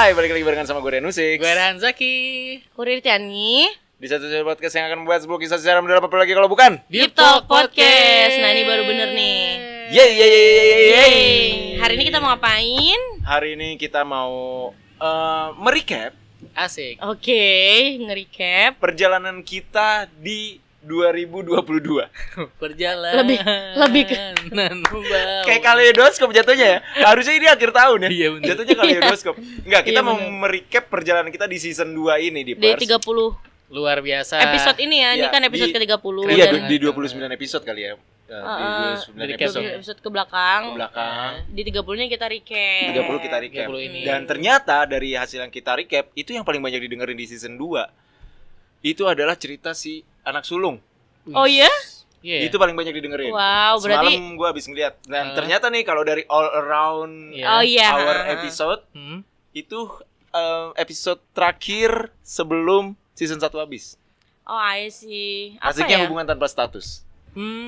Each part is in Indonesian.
Hai, balik lagi barengan sama gue Renusik. Gue Ranzaki. Kurir Tiani Di satu-satu podcast yang akan membahas sebuah kisah sejarah mendalam, apa lagi kalau bukan Deep Talk Podcast. Nah ini baru bener nih. Yeay. Hari ini kita mau ngapain? Hari ini kita mau merecap Asik. Oke, nge-recap perjalanan kita di 2022. Perjalanan Lebih ke membawa. Kayak kaleidoskop jatuhnya ya. Harusnya ini akhir tahun ya. Iya, bener. Jatuhnya kaleidoskop. Enggak, kita Iya, mau bener. merecap perjalanan kita di season 2 ini di di Pers. 30 Luar biasa. episode ini ya. Ini Iya, kan episode di- ke-30. Iya, Dan- di 29 episode kali ya. Di 29 Di episode episode ke belakang. ke belakang. Di 30-nya kita recap. 30 kita recap. 30 ini. Dan ternyata dari hasil yang kita recap, itu yang paling banyak didengerin di season 2. Itu adalah cerita si anak sulung. Oh iya? Iya. Itu paling banyak didengerin. Wow, berarti Semalam gue habis ngeliat. Dan ternyata nih kalau dari all around Iya. Oh iya. our episode, itu episode terakhir sebelum season 1 habis. Oh, I see. Apa Asiknya ya? hubungan tanpa status.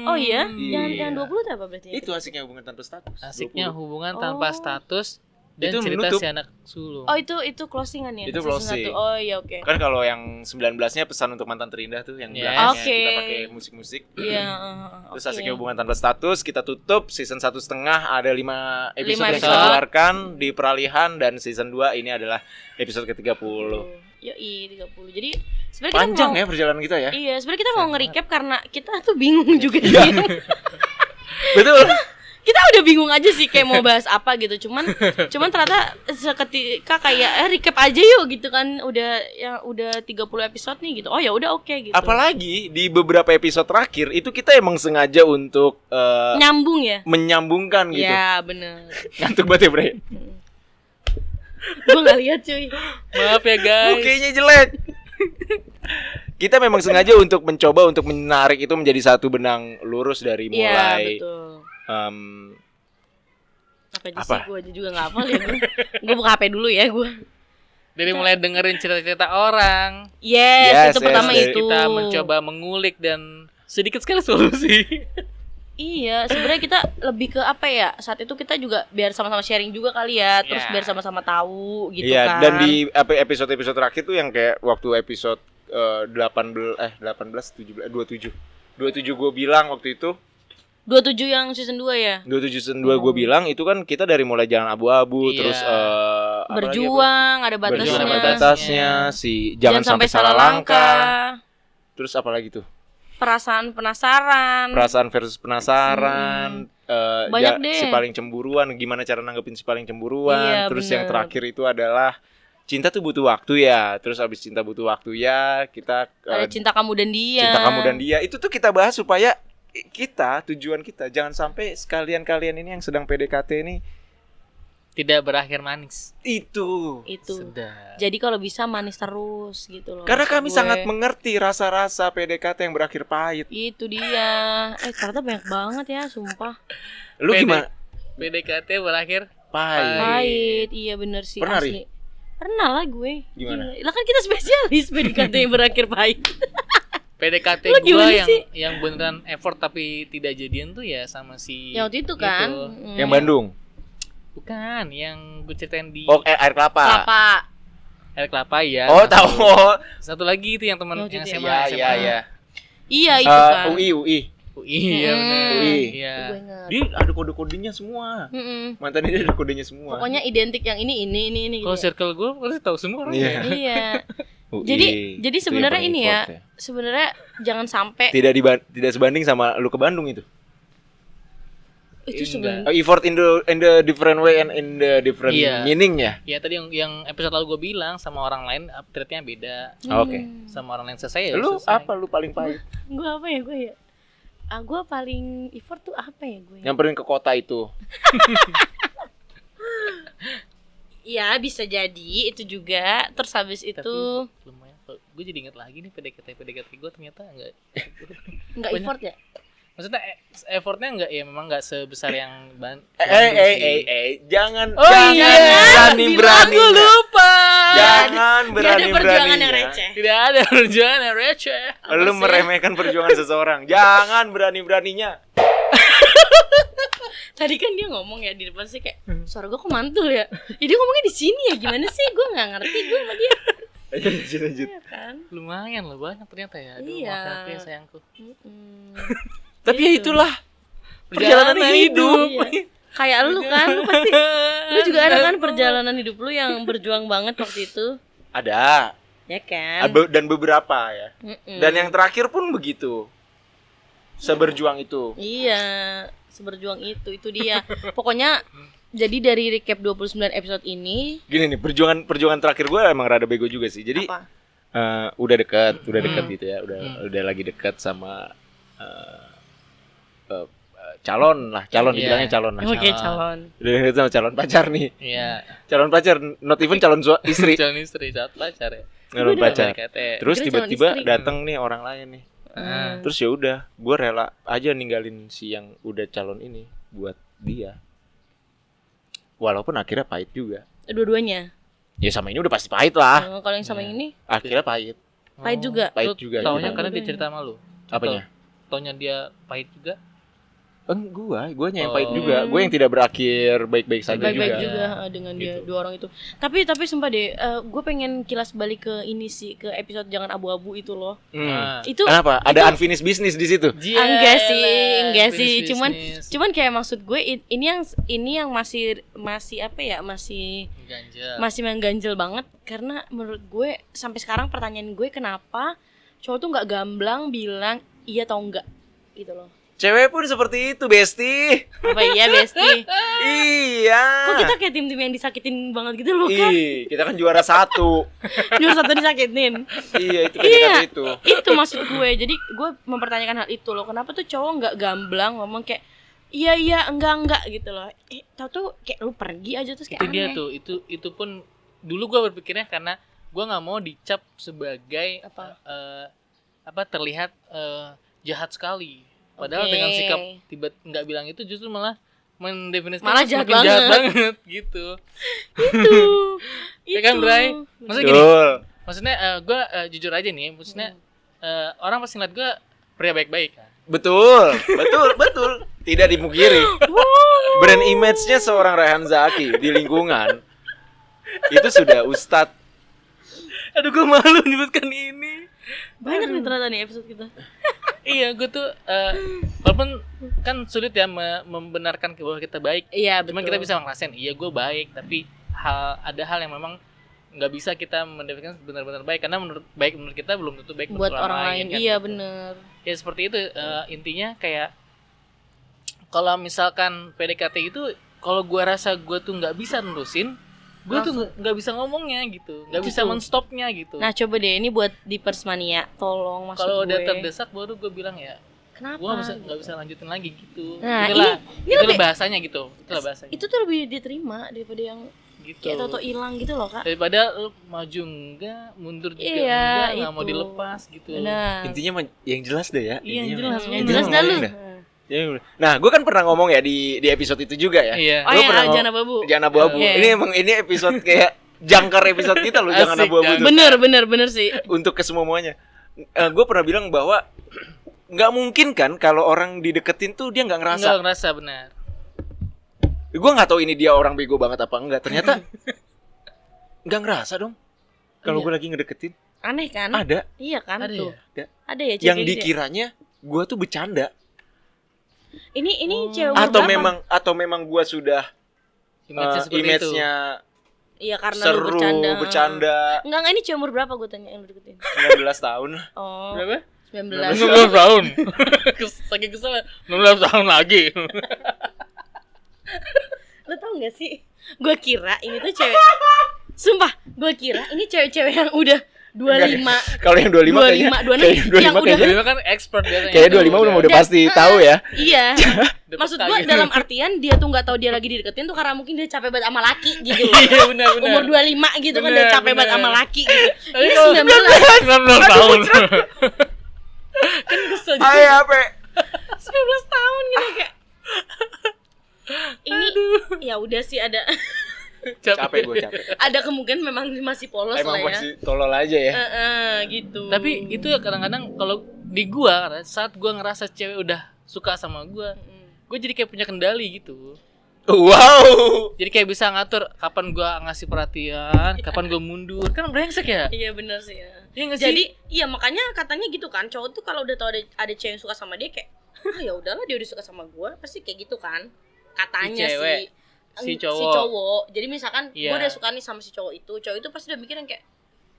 Oh iya? Iya. Yang 20 itu apa berarti? Itu asiknya hubungan tanpa status. Asiknya 20. hubungan tanpa Oh. status dan Itu cerita menutup. si anak sulung. Oh, itu closingan ya? Itu Season closing. 1. Oh iya, oke. Kan kalau yang 19-nya pesan untuk mantan terindah tuh yang Yes. belakangnya Oke. kita pakai musik-musik. Iya, Terus oke. asiknya hubungan tanpa status kita tutup season 1,5 ada 5 episode 5 yang kita episode. keluarkan di peralihan, dan season 2 ini adalah episode ke-30. Yoi, 30. Jadi sebenarnya Panjang kita mau, ya perjalanan kita ya. Iya, sebenarnya kita mau nge-recap karena kita tuh bingung juga Iya. sih. Betul. Kita udah bingung aja sih kayak mau bahas apa gitu. Cuman ternyata seketika kayak recap aja yuk gitu kan. Udah 30 episode nih gitu. Oh ya udah oke gitu. Apalagi di beberapa episode terakhir itu kita emang sengaja untuk Nyambung ya? menyambungkan gitu. Ya, bener. Ngantuk banget ya, Bre. Gue gak lihat cuy. Maaf ya guys. Kayaknya jelek. Kita memang sengaja untuk mencoba untuk menarik itu menjadi satu benang lurus dari Iya, mulai betul. Apa aja Apa? sih, gue aja juga gak hafal ya gue. Gue buka HP dulu ya gue. Dari mulai dengerin cerita-cerita orang, Yes, Yes, itu pertama yes, itu. kita mencoba mengulik dan sedikit sekali solusi. Iya, sebenarnya kita lebih ke apa ya? Saat itu kita juga biar sama-sama sharing juga kali ya, terus Ya. biar sama-sama tahu gitu iya, kan. dan di episode-episode terakhir tuh yang kayak waktu episode 18 17 27 gue bilang waktu itu 27 yang season 2 ya. 27 season 2 gue bilang itu kan kita dari mulai jalan abu-abu Iya. terus apa lagi, Berjuang, ada apa? Berjuang batasnya. ada batasnya, si jangan sampai salah langkah. Terus apa lagi tuh? Perasaan penasaran. Perasaan versus penasaran. Banyak deh. Si paling cemburuan, gimana cara nanggepin si paling cemburuan. Iya, Terus yang bener. terakhir itu adalah cinta tuh butuh waktu ya. Terus abis cinta butuh waktu ya, kita Ada cinta kamu dan dia. cinta kamu dan dia. Itu tuh kita bahas supaya tujuan kita jangan sampai kalian ini yang sedang PDKT ini Tidak berakhir manis. itu. Sedap. Jadi kalau bisa manis terus gitu loh. Karena maksud kami gue. sangat mengerti rasa-rasa PDKT yang berakhir pahit. Itu dia. Ternyata banyak banget ya, sumpah. Lu gimana? PDKT berakhir Pahit. Pahit, iya bener sih. Pernah, asli. Pernah lah gue. Gimana? Gila. Lah kan kita spesialis PDKT yang berakhir pahit. PDKT Lu gue gimana sih? yang beneran effort tapi tidak jadian tuh ya sama si Yang waktu itu kan. Yang Bandung. Bukan, yang gue ceritain di Oh, air kelapa. Kelapa. Air Kelapa ya. Oh, Satu- tahu. Satu lagi itu yang teman Oh, yang gitu SMA. Iya, SMA. iya, iya. Iya itu kan. UI. Iya benar. UI. Iya. Gue ingat. Dia ada kode-kodenya semua. Mm-mm. Mantan ini ada kodenya semua. Pokoknya identik yang ini Kalau gitu. circle gue pasti tahu semua orang. Iya. ya. Iya. UI. Jadi Itu yang sebenarnya paling ini effort ya, sebenarnya jangan sampai Tidak sebanding sama lu ke Bandung itu. itu Enggak. sebenarnya Effort in the different way and in the different Iya. meaningnya. Ya tadi yang episode lalu gue bilang sama orang lain update-nya beda. Oke. Sama orang lain selesai ya. Lu selesai. apa lu paling pahit? gue apa ya gue ya? Gue paling effort tuh apa ya gue? Nyamperin ke kota itu. Ya bisa jadi itu juga. Terus habis Tapi itu lumayan. Gue jadi inget lagi nih PDKT gue ternyata enggak. nggak banyak. effort ya? Maksudnya effortnya enggak ya memang enggak sebesar yang Jangan Oh jangan iya, berani Gue lupa. Jangan Nggak ada perjuangan berani yang receh. Tidak ada perjuangan yang receh. Lu meremehkan perjuangan seseorang. Jangan berani-beraninya. Tadi kan dia ngomong ya di depan sih kayak suara gue kok mantul ya. Jadi ngomongnya di sini ya gimana sih? Gue nggak ngerti gue sama dia. Lanjut. Iya kan? Lumayan loh, banyak ternyata ya. Aduh, Iya. maafin aku ya sayangku. Tapi ya Gitu. itulah perjalanan hidup. Iya. Kayak lu kan, lu pasti lu juga ada kan perjalanan hidup lu yang berjuang banget waktu itu, Ada. ya kan? Dan beberapa ya. Dan yang terakhir pun begitu. Seberjuang itu. Iya, seberjuang itu dia. Pokoknya jadi dari recap 29 episode ini Gini nih, perjuangan terakhir gue emang rada bego juga sih. Jadi apa? udah dekat gitu ya. Udah lagi dekat sama calon dibilangnya calon lah. Oke, calon. Udah dekat sama calon pacar nih. Iya. Calon pacar, not even calon istri. Calon istri, saat pacar ya. Calon pacar. PDKT. Terus Kira calon tiba-tiba istri. datang nih orang lain nih. Terus ya udah, gue rela aja ninggalin si yang udah calon ini buat dia. Walaupun akhirnya pahit juga. Dua-duanya. Ya sama ini udah pasti pahit lah. Kalau yang sama yang ini Akhirnya pahit. pahit juga. Pahit juga. Taunya gitu. karena dia cerita sama lu. Apanya? Taunya dia pahit juga. Guanya yang pahit Oh. juga. Gue yang tidak berakhir baik-baik saja Baik-baik juga. juga dengan dia Gitu. dua orang itu. Tapi sumpah deh, gue pengen kilas balik ke ini sih, ke episode jangan abu-abu itu loh. Itu Kenapa? Ada unfinished business di situ. enggak sih. Cuman kayak maksud gue ini yang masih apa ya? Masih mengganjal banget karena menurut gue sampai sekarang pertanyaan gue kenapa cowok tuh nggak gamblang bilang iya atau enggak gitu loh. Cewek pun seperti itu, Besti. Apa iya Besti? Iya. Kok kita kayak tim-tim yang disakitin banget gitu loh kan? Kita kan juara 1. Juara satu disakitin. Iya, itu PDKT itu. Itu maksud gue. Jadi gue mempertanyakan hal itu loh. Kenapa tuh cowok nggak gamblang ngomong kayak iya enggak gitu loh. Tahu tuh kayak lu pergi aja terus kayak Itu dia aneh. tuh, itu pun dulu gue berpikirnya karena gue nggak mau dicap sebagai terlihat jahat sekali. Padahal Oke. dengan sikap tiba nggak bilang itu justru malah mendefinisikan Malah jahat semakin jahat banget. banget gitu. Itu. Ya kan, Bray? Maksudnya gini, Betul. maksudnya gue jujur aja nih, maksudnya orang pasti ngeliat gue pria baik-baik kan. Betul. Tidak dimungkiri. Brand image-nya seorang Rayhan Zaki di lingkungan itu sudah ustadz. Aduh, gue malu menyebutkan ini. Banyak nih ternyata nih episode kita. Iya, gue tuh walaupun kan sulit ya membenarkan bahwa kita baik. Iya, Cuman kita bisa ngerasain, iya gue baik, tapi ada hal yang memang nggak bisa kita mendefinisikan benar-benar baik karena baik menurut kita belum tentu baik buat menurut orang lain. kan, Iya, gitu. bener. Ya seperti itu, intinya kayak kalau misalkan PDKT itu kalau gue rasa gue tuh nggak bisa nerusin, gue tuh nggak bisa ngomongnya gitu, nggak bisa Gitu. menstopnya gitu. Nah, coba deh ini buat di Persmania, tolong maksud Kalau gue. udah terdesak baru gue bilang ya, Kenapa? gue nggak bisa lanjutin lagi gitu. Nah, itulah ini lebih- bahasanya gitu, itulah bahasanya. Itu tuh lebih diterima daripada yang Gitu. kayak toto hilang gitu loh, Kak. Daripada lu maju enggak, mundur juga Iya, enggak, nggak mau itu. dilepas gitu. Nah, Intinya yang jelas deh ya. Iya, yang Intinya jelas, mah. yang bener. jelas dah lu. Nah, gue kan pernah ngomong ya di episode itu juga ya. Iya. Oh Lu ya, pernah jangan abu-abu. Jangan abu-abu. Oke. Ini episode kayak jangkar episode kita loh, jangan Asik, abu-abu jangan. tuh. Bener sih. Untuk ke semuanya. Gue pernah bilang bahwa nggak mungkin kan kalau orang dideketin tuh dia nggak ngerasa. Enggak ngerasa benar. Gue nggak tahu ini dia orang bego banget apa enggak. Ternyata nggak ngerasa dong. Kalau Iya. gue lagi ngedeketin Aneh kan? ada Iya kan Ada tuh. ya? Ada ya cewek yang gitu ya? dikiranya gue tuh bercanda Ini cewek umur atau berapa? memang gue sudah Image-nya seperti itu. image-nya Iya karena lu seru bercanda. bercanda. Enggak ini cewek umur berapa gue tanya yang lu deketin? 19 tahun. Oh. Berapa? 19. 19 tahun. Saking kesel 19 tahun lagi. Lu tau gak sih? Gue kira ini tuh cewek. Sumpah, gue kira ini cewek-cewek yang udah 25. Kalau yang 25 kayaknya 25, kayak 25 yang udah- kayaknya Dia kan expert biasanya. kayak 25 udah pasti tahu ya. Iya. Udah Maksud peka gue gitu. dalam artian dia tuh nggak tahu dia lagi dideketin tuh karena mungkin dia capek banget sama laki gitu. Iya benar. Umur 25 gitu kan Bener, dia capek banget bener. sama laki gitu. Tapi Ini kalau 19 19 tahun. kan kesel Ayo apa? 19 tahun gitu kayak. Ini ya udah sih ada Capek gue capek. ada kemungkinan memang masih polos Emang lah ya. masih tolol aja ya. Gitu. Tapi itu ya kadang-kadang kalau di gua saat gua ngerasa cewek udah suka sama gua gue jadi kayak punya kendali gitu. Wow. Jadi kayak bisa ngatur kapan gue ngasih perhatian, kapan gue mundur. Kan brengsek ya? Iya benar sih ya. Iya nggak sih? Jadi iya makanya katanya gitu kan, cowok tuh kalau udah tahu ada cewek yang suka sama dia kayak ya udahlah dia udah suka sama gue, pasti kayak gitu kan. Katanya Si cewek, si cowok. Jadi misalkan Iya. gue udah suka nih sama si cowok itu pasti udah mikirin kayak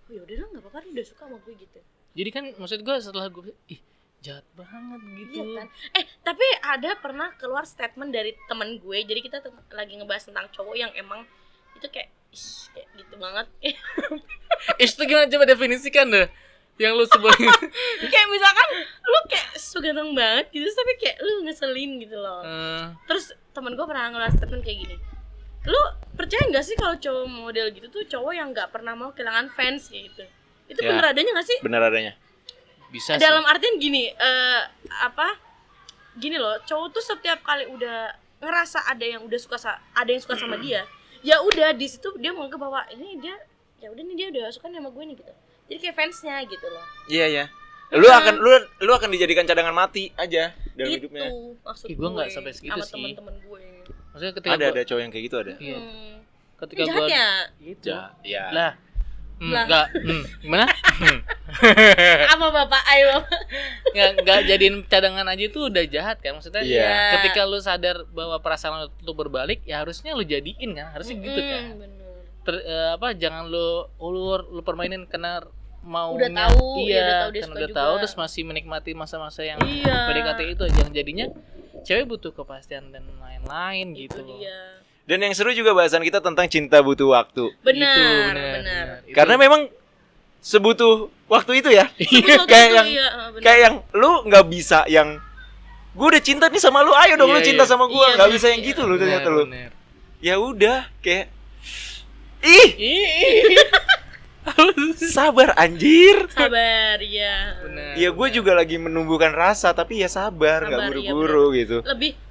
oh ya udahlah enggak apa-apa dia udah suka sama gue gitu. Jadi kan maksud gue setelah gue jahat banget gitu. Iya kan. Tapi ada pernah keluar statement dari teman gue. Jadi kita lagi ngebahas tentang cowok yang emang itu kayak kayak gitu banget. Itu gimana, coba definisikan deh. Yang lu sebelum Kayak misalkan lu kayak ganteng banget gitu tapi kayak lu ngeselin gitu loh. Terus teman gue pernah ngeluar statement kayak gini. Lu percaya nggak sih kalau cowok model gitu tuh cowok yang nggak pernah mau kehilangan fans gitu? Itu Ya. bener adanya nggak sih? Benar adanya. bisa Dalam sih. artian gini, gini loh, cowok tuh setiap kali udah ngerasa ada yang suka sama dia, ya udah di situ dia mau ke bawah ini dia, ya udah nih dia udah suka nih sama gue nih gitu. Jadi kayak fansnya gitu loh. Iya ya. Lu akan dijadikan cadangan mati aja dalam Itu hidupnya. maksud Gue gue nggak sampai segitu sama sih. teman-teman gue. Maksudnya ketika Ada cowok yang kayak gitu ada. Iya. Ketika Ini jahat gue ya? gitu. Ya. Lah. Lah. Enggak. Gimana? Apa bapak? Ayo bapak. Enggak jadiin cadangan aja itu udah jahat kan maksudnya. Iya. Ketika lu sadar bahwa perasaan lu tuh berbalik, ya harusnya lu jadiin kan, harusnya gitu kan. Bener. Jangan lu ulur, lu permainin karena mau Udah tahu, iya, udah tahu dia karena suka udah juga. tahu terus masih menikmati masa-masa yang Iya. PDKT itu, jangan jadinya cewek butuh kepastian dan lain-lain Itu gitu loh. dia. Dan yang seru juga bahasan kita tentang cinta butuh waktu. Benar, Gitu, benar. Itu. Karena memang sebutuh waktu itu ya. Betul, Kayak betul, yang iya, benar. kayak yang lu nggak bisa yang gue udah cinta nih sama lu, ayo dong Iya, lu cinta iya. sama gue, Iya, nggak bener, bisa yang iya. gitu lu ternyata Bener, lu. bener. Ya udah kayak ih sabar anjir. Sabar ya. Bener. Ya gue juga lagi menumbuhkan rasa tapi ya sabar, nggak Sabar, iya, buru-buru gitu.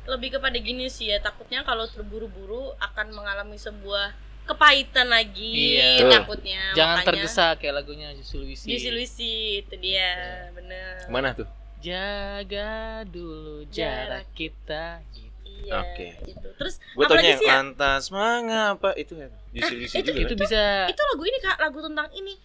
Lebih kepada gini sih ya, takutnya kalau terburu-buru akan mengalami sebuah kepahitan lagi. Iya. Takutnya. Jangan makanya tergesa kayak lagunya Juicy Luicy. Juicy Luicy itu dia, bener. Mana tuh? Jaga dulu jarak kita gitu. Iya. Oke. Gitu. Terus Gue apalagi tanya yang sih ya? lantas mengapa itu ya? Juicy juga. Itu bisa Itu lagu ini Kak, lagu tentang ini.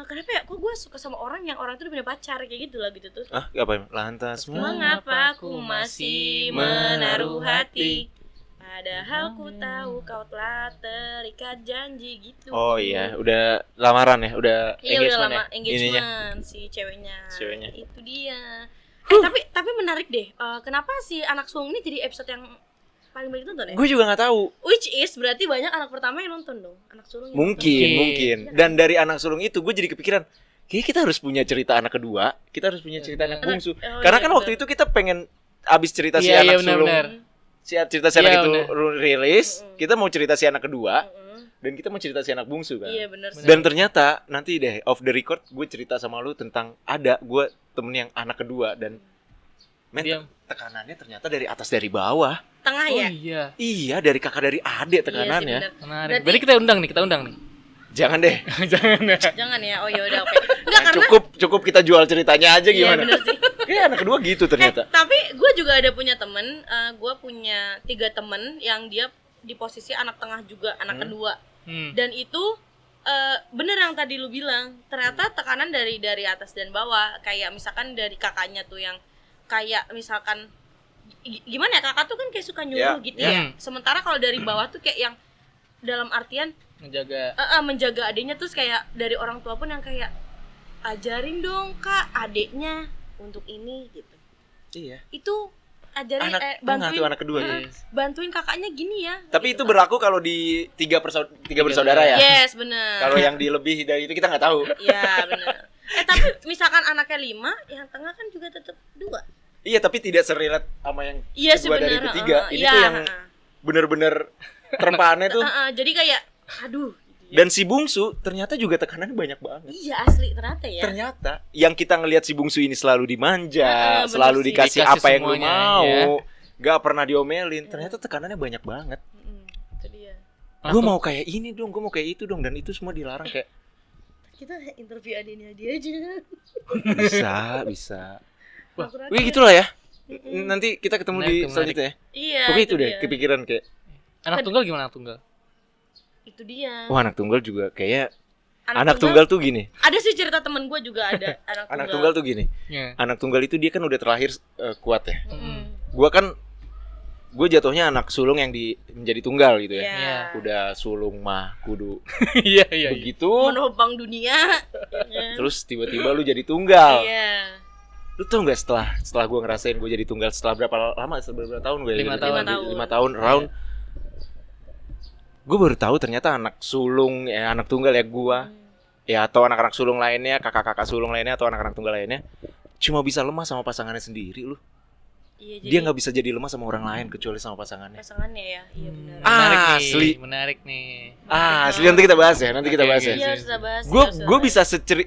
Kenapa ya? Kok gue suka sama orang yang orang itu udah punya pacar kayak gitu lah gitu tuh. Ah, apa ya? Lantas Mengapa aku masih menaruh hati? Padahal ku tahu kau telah terikat janji gitu. Oh iya, udah lamaran ya, udah Iya udah engagement lama ya? engagement Ininya. si ceweknya. Ceweknya. Itu dia. Tapi menarik deh. Kenapa si anak sulung ini jadi episode yang paling banyak ditonton ya? Gue juga nggak tahu. Which is berarti banyak anak pertama yang nonton dong. Anak sulung. yang Mungkin. Dan dari anak sulung itu gue jadi kepikiran, kayaknya kita harus punya cerita anak kedua, kita harus punya cerita anak bungsu. Karena iya, kan waktu bener. itu kita pengen abis cerita si Iya, anak iya, sulung, benar-benar. cerita si anak Iya, itu bener. rilis, kita mau cerita si anak kedua, nonton. dan kita mau cerita si anak bungsu kan. Iya benar. Dan ternyata nanti deh off the record gue cerita sama lu tentang ada gue temen yang anak kedua dan men, Diam. tekanannya ternyata dari atas dari bawah. Tengah Oh ya. iya. Iya, dari kakak dari adik tekanannya. Iya sih, bener. Menarik. Berarti- Berarti kita undang nih. Jangan deh. Jangan ya. Jangan ya. Oh ya udah oke. Enggak karena Cukup kita jual ceritanya aja iya gimana? bener sih. Kayak anak kedua gitu ternyata. Tapi gue juga ada punya temen. Gue punya 3 temen yang dia di posisi anak tengah juga, anak kedua. Dan itu bener yang tadi lu bilang. Ternyata tekanan dari atas dan bawah. Kayak misalkan dari kakaknya tuh yang kayak misalkan gimana ya, kakak tuh kan kayak suka nyuruh Ya, gitu ya. ya. Sementara kalau dari bawah tuh kayak yang dalam artian Menjaga. menjaga adiknya, terus kayak dari orang tua pun yang kayak ajarin dong Kak adiknya untuk ini gitu. Iya. Itu ajarin Anak tengah bantuin tuh anak kedua tuh. bantuin kakaknya gini ya. Tapi itu gitu, Kak. berlaku kalau di tiga bersaudara ya. Yes, benar. Kalau yang di lebih dari itu kita nggak tahu. Iya, benar. Tapi misalkan anaknya 5, yang tengah kan juga tetap 2. Iya, tapi tidak serilat sama yang Iya sih kedua dari benar. ketiga. Ini iya, tuh yang bener-bener terpaannya tuh. jadi kayak aduh. Gitu ya. Dan si bungsu ternyata juga tekanannya banyak banget. Iya asli ternyata ya. Ternyata yang kita ngelihat si bungsu ini selalu dimanja, Bener selalu sih. dikasih Dikasih apa yang lu semuanya, mau, ya. gak pernah diomelin. Ternyata tekanannya banyak banget. Itu dia. Gue mau kayak ini dong, gue mau kayak itu dong, dan itu semua dilarang kayak Kita interview adiknya dia aja. bisa. Wah, Wih gitulah ya. Nanti kita ketemu di selanjutnya ya. Iya. Pokoknya itu dia. deh kepikiran kayak Anak tunggal gimana anak tunggal? Itu dia. wah anak tunggal juga kayak anak tunggal tuh gini. Ada sih cerita temen gue juga ada Anak tunggal tuh gini. Yeah. Anak tunggal itu dia kan udah terlahir kuat ya. Mm. Gue jatuhnya anak sulung yang menjadi tunggal gitu ya. Iya. Udah sulung mah kudu Iya. begitu. Menopang dunia. Ya. Terus tiba-tiba lu jadi tunggal. Iya. Lu tau gak setelah gue ngerasain gue jadi tunggal setelah berapa lama? Setelah berapa tahun gue? 5 tahun. 5 tahun round. Gue baru tahu ternyata anak sulung ya anak tunggal ya gue. Ya atau anak-anak sulung lainnya, kakak-kakak sulung lainnya atau anak-anak tunggal lainnya cuma bisa lemah sama pasangannya sendiri loh. Iya, Dia nggak bisa jadi lemah sama orang lain kecuali sama pasangannya. Pasangannya ya, iya benar. Menarik nih. Asli nanti kita bahas ya, nanti kita bahas ya. Iya harus kita bahas.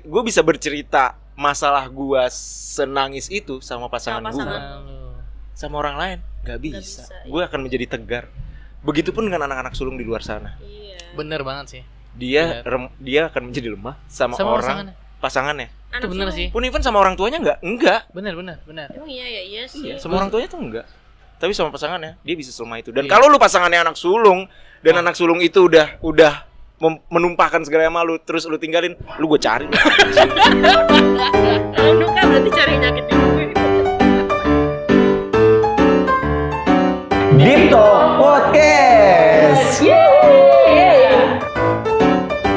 Gue bisa bercerita masalah gue senangis itu sama pasangan gue, sama orang lain nggak bisa. Gue akan menjadi tegar. Begitupun dengan anak-anak sulung di luar sana. Iya. Bener banget sih. Dia akan menjadi lemah sama orang pasangannya. Itu bener sih. Pun even sama orang tuanya enggak. Bener. Emang iya sih. Iya, sama orang tuanya tuh enggak. Tapi sama pasangannya dia bisa selemah itu. Dan kalau lu pasangannya anak sulung dan anak sulung itu udah menumpahkan segala sama lu terus lu tinggalin, lu gue cari. Lu kan berarti cari nyakit